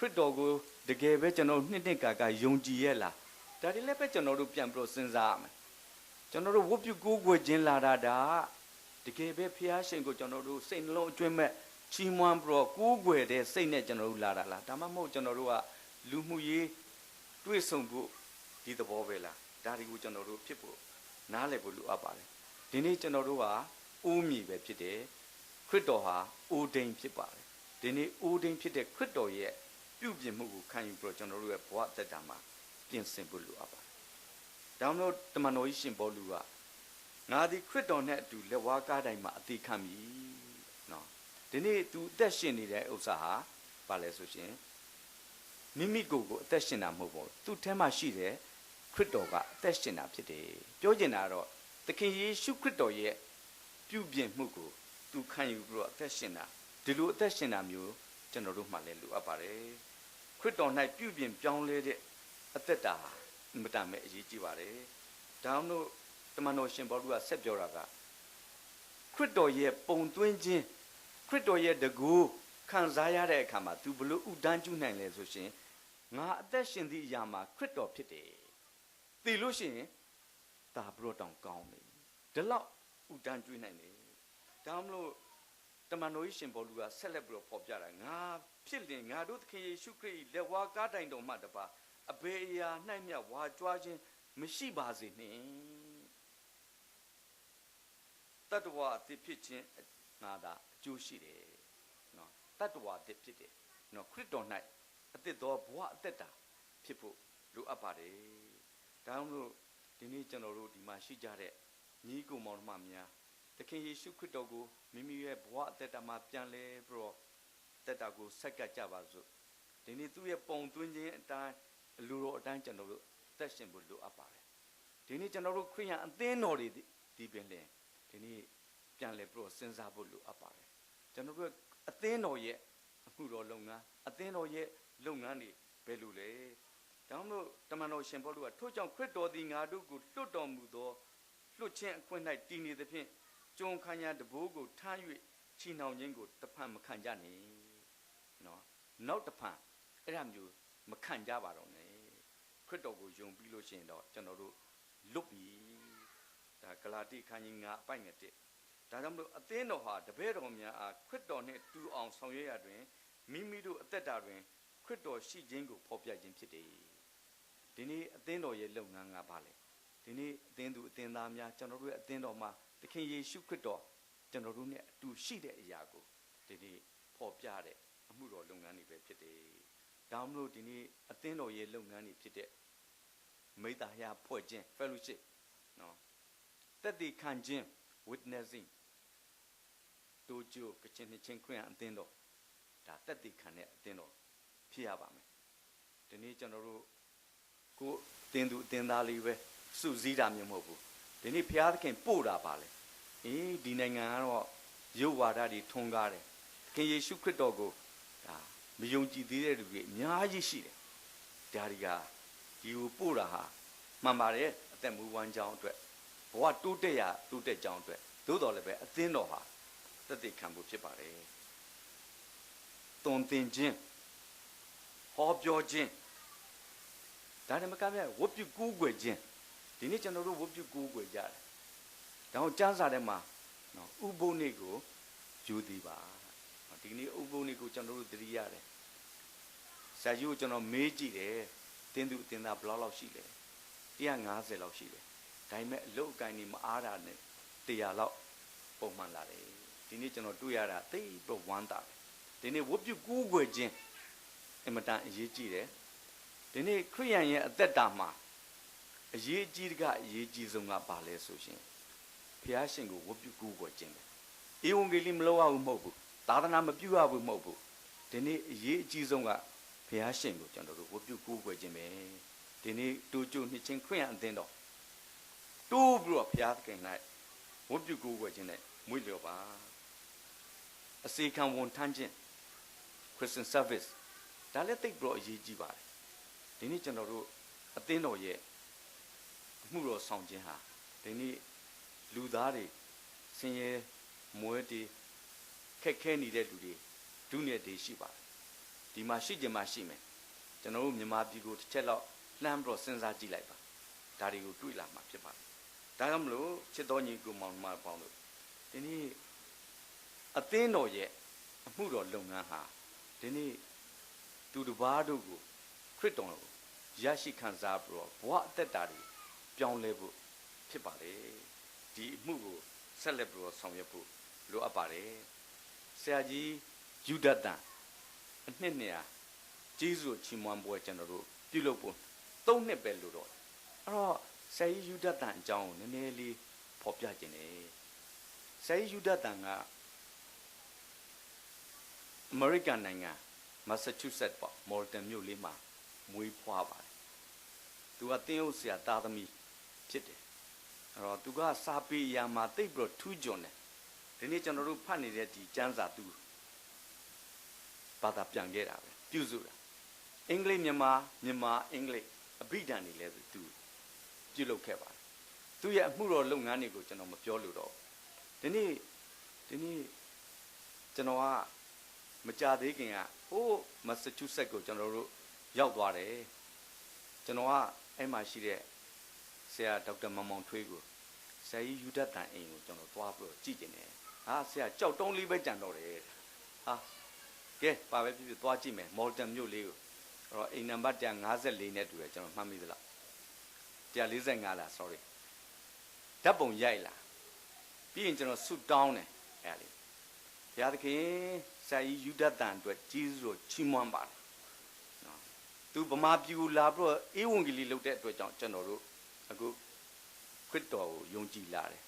ရစ်တော်ကိုတကယ်ပဲကျွန်တော်နှစ်ကာယုံကြည်ရဲ့လားဒါတွေလည်းပဲကျွန်တော်တို့ပြန်ပြီးတော့စဉ်းစားရမယ်ကျွန်တော်တို့ဝတ်ပြုကိုးကွယ်ခြင်းလာတာတကယ်ပဲဖျားရှင်ကိုကျွန်တော်တို့စိတ်နှလုံးအကျွမ်းမဲ့ချီးမွမ်းပြီးတော့ကိုးကွယ်တဲ့စိတ်နဲ့ကျွန်တော်တို့လာတာလားဒါမှမဟုတ်ကျွန်တော်တို့ကလူမှုရေးတွေ့ဆုံဖို့ဒီသဘောပဲလားဒါတွေကိုကျွန်တော်တို့ဖြစ်ဖို့နားလည်ဖို့လိုအပ်ပါတယ်ဒီနေ့ကျွန်တော်တို့ဟာအိုးမြေပဲဖြစ်တယ်ခရစ်တော်ဟာအိုးဒိန်ဖြစ်ပါတယ်ဒီနေ့အိုးဒိန်ဖြစ်တဲ့ခရစ်တော်ရဲ့ပြုပြင်မှုကိုခံယူပြီးတော့ကျွန်တော်တို့ရဲ့ဘဝအသက်တာမှာပြင်ဆင်ဖို့လိုအပ်ပါတယ်ဒါမှမဟုတ်တမန်တော်ကြီးရှင်ပေါလုကငါဒီခရစ်တော်နဲ့အတူလက်ဝါးကားတိုင်းမှာအသေးခံပြီနော်ဒီနေ့သူအသက်ရှင်နေတဲ့ဥစ္စာဟာဘာလဲဆိုရှင်မိမိကိုယ်ကိုအသက်ရှင်တာမဟုတ်ဘူးသူ့ထဲမှာရှိတဲ့ခရစ်တော်ကအသက်ရှင်တာဖြစ်တယ်ပြောချင်တာကတော့သခင်ယေရှုခရစ်တော်ရဲ့ပြုပြင်မှုကိုသူခံယူပြီးတော့အသက်ရှင်တာဒီလိုအသက်ရှင်တာမျိုးကျွန်တော်တို့မှလည်းလိုအပ်ပါတယ်ခရစ်တော်၌ပြုပြင်ပြောင်းလဲတဲ့အသက်တာအမတန်ပဲအရေးကြီးပါတယ်ဒါမှမဟုတ်တမန်တော်ရှင်ပေါလုကဆက်ပြောတာကခရစ်တော်ရဲ့ပုံသွင်းခြင်းခရစ်တော်ရဲ့တကူခံစားရတဲ့အခါမှာသူဘလို့ဥဒန်းကျူးနိုင်လဲဆိုရှင်ငါအသက်ရှင်သည့်အရာမှာခရစ်တော်ဖြစ်တယ်သိလို့ရှိရင်ဒါဘလို့တောင်ကောင်းတယ်ဒီလောက်ဥဒန်းကျူးနိုင်တယ်ဒါမှမဟုတ်တမန်တော်ရှင်ပေါလုကဆက်လက်ပြီးတော့ဖော်ပြတာငါဖြစ်လင်ငါတို့သခင်ယေရှုခရစ်လက်ဝါးကားတိုင်တော်မှတပါအဘေအရာ၌မြဝါကြွားခြင်းမရှိပါစေနှင့်တတ္တဝါအသစ်ဖြစ်ခြင်းငါသာအကျိုးရှိတယ်နော်တတ္တဝါအသစ်ဖြစ်တယ်နော်ခရစ်တော်၌အသစ်သောဘဝအသက်တာဖြစ်ဖို့လိုအပ်ပါတယ်ဒါကြောင့်မို့ဒီနေ့ကျွန်တော်တို့ဒီမှာရှိကြတဲ့ညီကိုမောင်နှမများသခင်ယေရှုခရစ်တော်ကိုမိမိရဲ့ဘဝအသက်တာမှာပြန်လဲပြီးတော့သက်တာကိုဆက်ကပ်ကြပါစို့ဒီနေ့သူ့ရဲ့ပုံသွင်းခြင်းအတိုင်းလူတော်အတိုင်းကျွန်တော်တို့သက်ရှင်ဖို့လိုအပ်ပါတယ်ဒီနေ့ကျွန်တော်တို့ခရိယန်အသင်းတော်တွေဒီပင်လင်ဒီနေ့ပြန်လဲပြီးတော့စဉ်းစားဖို့လိုအပ်ပါတယ်ကျွန်တော်တို့အသင်းတော်ရဲ့အမှုတော်လုပ်ငန်းအသင်းတော်ရဲ့လုပ်ငန်းတွေဘယ်လိုလဲဒါမှမဟုတ်တမန်တော်ရှင်ပေါလုကထို့ကြောင့်ခရစ်တော်သည်ငါတို့ကိုလွတ်တော်မူသောလွတ်ခြင်းအခွင့်၌တည်နေသဖြင့်ကြုံခံရတဘိုးကိုထမ်း၍ချီနှောင်ခြင်းကိုတဖန်မခံကြနဲ့နော်နောက်တဖန်အဲ့ဒါမျိုးမခံကြပါတော့နဲ့ခရစ်တော်ကိုယုံပြီးလို့ရှိရင်တော့ကျွန်တော်တို့လွတ်ပြီဒါဂလာတိခန်းကြီး9အပိုင်ငယ်1ဒါကြောင့်မလို့အသင်းတော်ဟာတပည့်တော်များအားခရစ်တော်နှင့်တူအောင်ဆောင်ရွက်ရတွင်မိမိတို့အသက်တာတွင်ခရစ်တော်ရှိခြင်းကိုဖော်ပြခြင်းဖြစ်တယ်ဒီနေ့အသင်းတော်ရဲ့လုပ်ငန်းကဘာလဲဒီနေ့အသင်းသူအသင်းသားများကျွန်တော်တို့ရဲ့အသင်းတော်မှာသခင်ယေရှုခရစ်တော်ကျွန်တော်တို့နဲ့အတူရှိတဲ့အရာကိုဒီနေ့ဖော်ပြတဲ့အမှုတော်လုပ်ငန်းတွေပဲဖြစ်တယ်ဒါမှမဟုတ်ဒီနေ့အသင်းတော်ရဲ့လုပ်ငန်းတွေဖြစ်တဲ့မိတ္တရာဖွဲ့ခြင်း fellowship နော်သက်သေခံခြင်း witnessing တို့ကြိုကချင်နှစ်ချင်းခရစ်ယာန်အသင်းတော်ဒါသက်သေခံတဲ့အသင်းတော်ဖြစ်ရပါမယ်ဒီနေ့ကျွန်တော်တို့ကိုအသင်းသူအသင်းသားလေးပဲစုစည်းတာမျိုးမဟုတ်ဘူးဒီနေ့ဘုရားသခင်ပို့တာပါလေဒီနိုင်ငံကတော့ရုပ်ဝါဒတွေထွန်းကားတယ်သခင်ယေရှုခရစ်တော်ကိုဒါမယုံကြည်သေးတဲ့လူတွေအများကြီးရှိတယ်ဒါတွေကဒီကိုပို့တာဟာမှန်ပါတယ်အသက်မူဝမ်းကြောင်းအတွက်ဘဝတိုးတက်ကြောင်းအတွက်သို့တော်လည်းပဲအသင်းတော်ဟာသက်သေခံဖို့ဖြစ်ပါတယ်သွန်သင်ခြင်းဟောပြောခြင်းဒါနဲ့မကမဲ့ဝတ်ပြုကူးကွယ်ခြင်းဒီနေ့ကျွန်တော်တို့ဝတ်ပြုကူးကွယ်ကြတယ်ဒါအောင်ကျမ်းစာထဲမှာနော်ဥပုပ်နေ့ကိုယူသည်ပါဒီနေ့ဥပုပ်နေ့ကိုကျွန်တော်တို့သတိရတယ်ဇာတ်ကြီးကိုကျွန်တော်မေးကြည့်တယ်တင်းသူအတင်းသားဘယ်လောက်ရှိလဲ150လောက်ရှိတယ်ဒါပေမဲ့အလုတ်အကိုင်းနေမအားတာနဲ့100လောက်ပုံမှန်လာတယ်ဒီနေ့ကျွန်တော်တွေ့ရတာသိပြီးဝမ်းသာတယ်ဒီနေ့ဝတ်ပြုကူးကွယ်ခြင်းအင်မတန်အရေးကြီးတယ်ဒီနေ့ခရိယန်ရဲ့အသက်တာမှာအရေးကြီးတဲ့အရေးကြီးဆုံးကဘာလဲဆိုရှင်ဘုရားရှင်ကိုဝတ်ပြုကူးကွယ်ခြင်းပဲဧဝံဂေလိမလုပ်ရဘူးမဟုတ်ဘူးသာသနာမပြုရဘူးမဟုတ်ဘူးဒီနေ့အရေးအကြီးဆုံးကဘုရားရှင်ကိုကျွန်တော်တို့ဝတ်ပြုကူးကွယ်ခြင်းပဲဒီနေ့တူကျုံနှစ်ချင်းခရိယန်အသင်းတော်တိုးပြီးတော့ဘုရားသခင်၌ဝတ်ပြုကူးကွယ်ခြင်းနဲ့မွေးလျော်ပါအစေခံဝန်ထမ်းခြင်း Christian service ဒါလည်းသိပ်ပြီးတော့အရေးကြီးပါတယ်ဒီနေ့ကျွန်တော်တို့အသင်းတော်ရဲ့အမှုတော်ဆောင်ခြင်းဟာဒီနေ့လူသားတွေဆင်းရဲမွဲတွေခက်ခဲနေတဲ့လူတွေဒုနဲ့တွေရှိပါတယ် ဒီမှာရှိခြင်းမရှိမယ်ကျွန်တော်တို့မြန်မာပြည်ကိုတစ်ချက်လောက်လှမ်းပြီးစဉ်းစားကြည့်လိုက်ပါဒါတွေကိုတွေ့လာမှာဖြစ်ပါတယ်ဒါကြောင့်မလို့ချစ်တော်ညီကိုမောင်မပေါင်းတို့ဒီနေ့အသင်းတော်ရဲ့အမှုတော်လုပ်ငန်းဟာဒီနေ့သူတစ်ပါးတို့ကိုခရစ်တော်ကိုရရှိခံစားပြီးတော့ဘဝအသက်တာတွေပြောင်းလဲဖို့ဖြစ်ပါတယ်ဒီအမှုကိုဆက်လက်ပြီးတော့ဆောင်ရွက်ဖို့လိုအပ်ပါတယ်ဆရာကြီးယူဒတ်တန်အနှစ်နေရာကျေးဇူးချီးမွမ်းပွဲကျွန်တော်တို့ပြုလုပ်ဖို့3 နှစ်ပဲလို့တော့အဲ့တော့ဆရာကြီးယူဒတ်တန်အကြောင်းကိုနည်းနည်းလေးဖော်ပြခြင်းတယ်ဆရာကြီးယူဒတ်တန်ကအမေရိကန်နိုင်ငံမက်ဆာချူးဆက်ပေါ့မော်လ်တန်မြို့လေးမှာမွေးဖွားပါတယ်သူကတင်းဟုတ်ဆရာသားသမီးဖြစ်တယ်အဲ့တော့သူကစာပေအရာမှာတိတ်ပြီးတော့ထူးချွန်တယ်ဒီနေ့ကျွန်တော်တို့ဖတ်နေတဲ့ဒီကျမ်းစာသူဘာသာပြန်ခဲ့တာပဲပြုစုတာအင်္ဂလိပ်မြန်မာအင်္ဂလိပ်အဘိဓမ္မာတွေလည်းသူပြုလုပ်ခဲ့ပါတယ်သူရဲ့အမှုတော်လုပ်ငန်းတွေကိုကျွန်တော်မပြောလို့တော့ဒီနေ့ကျွန်တော်ကမကြသေးခင်ကဟိုးမက်ဆာချူးဆက်ကိုကျွန်တော်တို့ရောက်သွားတယ်ကျွန်တော်ကအဲ့မှာရှိတဲ့ဆရာဒေါက်တာမောင်ထွေးကိုဆရာကြီးယူဒတ်တန်အိမ်ကိုကျွန်တော်သွားပြီးတော့ကြည့်ကျင်တယ်ဟာဆရာကြောက်တုံးလေးပဲကြံတော့တယ်ဟာကဲပါပဲဖြစ်သွားကြည့်မယ်မော်လ်တန်မြို့လေးကိုအဲ့တော့အိမ်နံပါတ်154နဲ့တူတယ်ကျွန်တော်မှတ်မိသလား145လား sorry ဓာတ်ပုံရိုက်လာပြီးရင်ကျွန်တော်ဆုတောင်းတယ်အဲ့လေဘုရားသခင်ဆရာကြီးယူဒတ်တန်အတွက်ကျေးဇူးတော်ချီးမွမ်းပါတယ်နော်သူဗမာပြည်ကိုလာပြီးတော့အေဝံဂေလိလုပ်တဲ့အတွက်ကြောင့်ကျွန်တော်တို့အခုခရစ်တော်ကိုယုံကြည်လာတယ်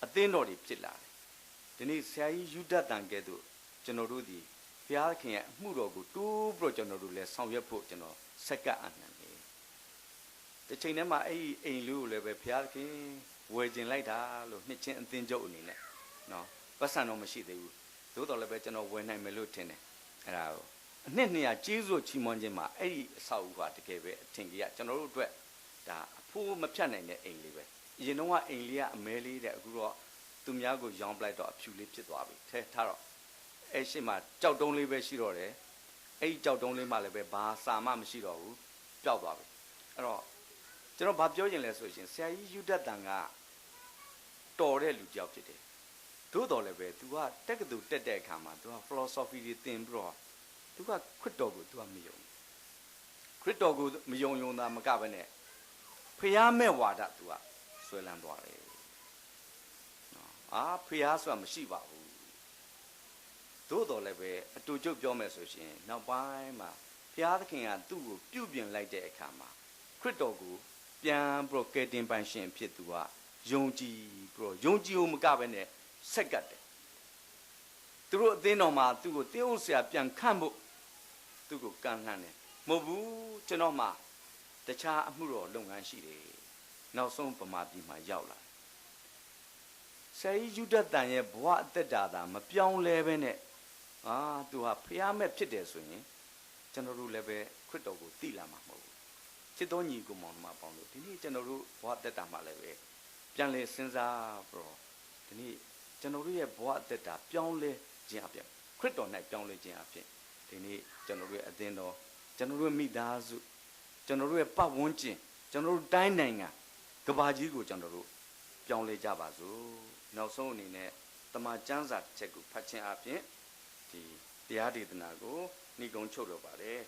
အသင်းတော်တွေဖြစ်လာတယ်ဒီနေ့ဆရာကြီးယူဒတ်တန်ကဲ့သို့ကျွန်တော်တို့ဒီဘုရားခင်ရဲ့အမှုတော်ကိုတိုးပြီးတော့ကျွန်တော်တို့လည်းဆောင်ရွက်ဖို့ကျွန်တော်စက္ကန့်အနှံတယ်တစ်ချိန်တည်းမှာအဲ့ဒီအိမ်လူကိုလည်းပဲဘုရားခင်ဝယ်ကျင်လိုက်တာလို့နှစ်ချင်းအသင်းချုပ်အနေနဲ့နော်ပတ်စံတော့မရှိသေးဘူးသို့တော်လည်းပဲကျွန်တော်ဝယ်နိုင်မယ်လို့ထင်တယ်အဲ့ဒါကိုအနှစ်200ကျေးဇူးချီးမွမ်းခြင်းမှာအဲ့ဒီအဆောက်အဦကတကယ်ပဲအထင်ကြီးကကျွန်တော်တို့အတွက်ဒါအဖိုးမဖြတ်နိုင်တဲ့အိမ်လေးပဲအရင်တော့ကအိမ်လေးကအမဲလေးတဲ့အခုတော့သူများကိုရောင်းပလိုက်တော့အဖြူလေးဖြစ်သွားပြီထဲထားတော့အဲ့ရှိမှကြောက်တုံးလေးပဲရှိတော့တယ်အဲ့ဒီကြောက်တုံးလေးမှလည်းပဲဘာစာမှမရှိတော့ဘူးပျောက်သွားပြီအဲ့တော့ကျွန်တော်ဘာပြောရင်လဲဆိုရင်ဆရာကြီးယူဒတ်တန်ကတော်တဲ့လူကြောက်ဖြစ်တယ်သို့တော်လည်းပဲ तू ကတက်ကတူတက်တဲ့အခါမှာ तू က philosophy တွေသင်ပြီးတော့ तू ကခရစ်တော်ကို तू ကမယုံခရစ်တော်ကိုမယုံတာမကဘဲနဲ့ဖျားမဲ့ဝါဒ तू ကဆွဲလန်းသွားတယ်နော်ဖျားဆိုတာမရှိပါဘူးသို့တော်လည်းပဲအတူချုပ်ပြောမယ်ဆိုရှင်နောက်ပိုင်းမှာဘုရားသခင်ကသူ့ကိုပြုပြင်လိုက်တဲ့အခါမှာခရစ်တော်ကိုပြန်ပြီးတော့ကယ်တင်ပိုင်ရှင်ဖြစ် तू ကယုံကြည်ပြီးတော့ယုံကြည်ဖို့မကဘဲနဲ့ဆက်ကတ်တယ်သူတို့အသင်းတော်မှာသူ့ကိုတင်းဟုတ်ဆရာပြန်ခန့်ဖို့သူ့ကိုကန့်လှမ်းတယ်မဟုတ်ဘူးကျွန်တော်မှာတခြားအမှုတော်လုပ်ငန်းရှိတယ်နောက်ဆုံးဗမာပြည်မှာရောက်လာဆရာကြီးယူဒတ်တန်ရဲ့ဘဝအသက်တာသာမပြောင်းလဲပဲနဲ့သူဟာဖျားမဲ့ဖြစ်တယ်ဆိုရင်ကျွန်တော်တို့လည်းပဲခရစ်တော်ကိုသိလာမှာမဟုတ်ဘူးချစ်တော်ညီကိုမောင်နှမပေါင်းလို့ဒီနေ့ကျွန်တော်တို့ဘဝအသက်တာမှာလည်းပဲပြန်လဲစဉ်းစားပြီးတော့ဒီနေ့ကျွန်တော်တို့ရဲ့ဘဝအသက်တာပြောင်းလဲခြင်းအပြင်ခရစ်တော်၌ပြောင်းလဲခြင်းအပြင်ဒီနေ့ကျွန်တော်တို့ရဲ့အသင်းတော်ကျွန်တော်တို့ရဲ့မိသားစုကျွန်တော်တို့ရဲ့ပတ်ဝန်းကျင်ကျွန်တော်တို့တိုင်းနိုင်ငံကဘာကြီးကိုကျွန်တော်တို့ပြောင်းလဲကြပါစို့နောက်ဆုံးအနေနဲ့တမန်ကျမ်းစာတစ်ချက်ကိုဖတ်ခြင်းအပြင်ဒီတရားဒေသနာကိုနှိကုံးချုပ်တော့ပါတယ်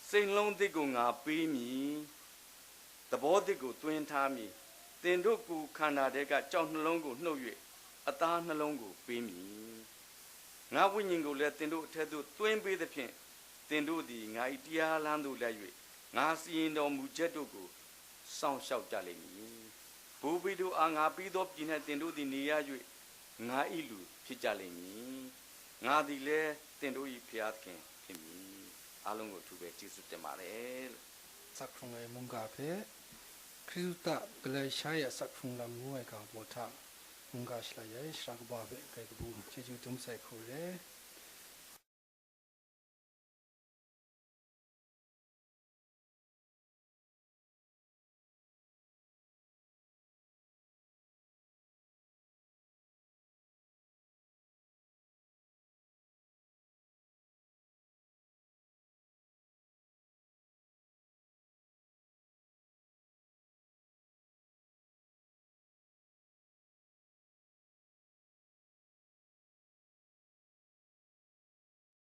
စိတ်လုံးသစ်ကိုငါပေးမည်သဘောသစ်ကိုတွင်ထားမည်သင်တို့ကိုခန္ဓာတဲကကြောက်နှလုံးကိုနှုတ်၍အသားနှလုံးကိုပေးမည်ငါဝိညာဉ်ကိုလည်းသင်တို့အထက်သို့တွင်းပေးသဖြင့်သင်တို့သည်ငါ၏တရားလမ်းသို့လိုက်၍ငါစီရင်တော်မူချက်တို့ကိုစောင့်ရှောက်ကြလိမ့်မည်ဘိုးဘီတို့အားငါပြီးသောပြည်၌သင်တို့သည်နေရ၍ငါ၏လူဖြစ်ကြလိမ့်မည်ငါသည်လည်းသင်တို့၏ဖျားသခင်ဖြစ်မည်အားလုံးကိုသူပဲကျေးဇူးတင်ပါတယ်လို့สักครั้งเลยมุงกาเพคริสตะกลายใช้สักครั้งละมวยกาบทามุงกาชลายสระกบาเบไกกบูเจจูตุมใส่โคเล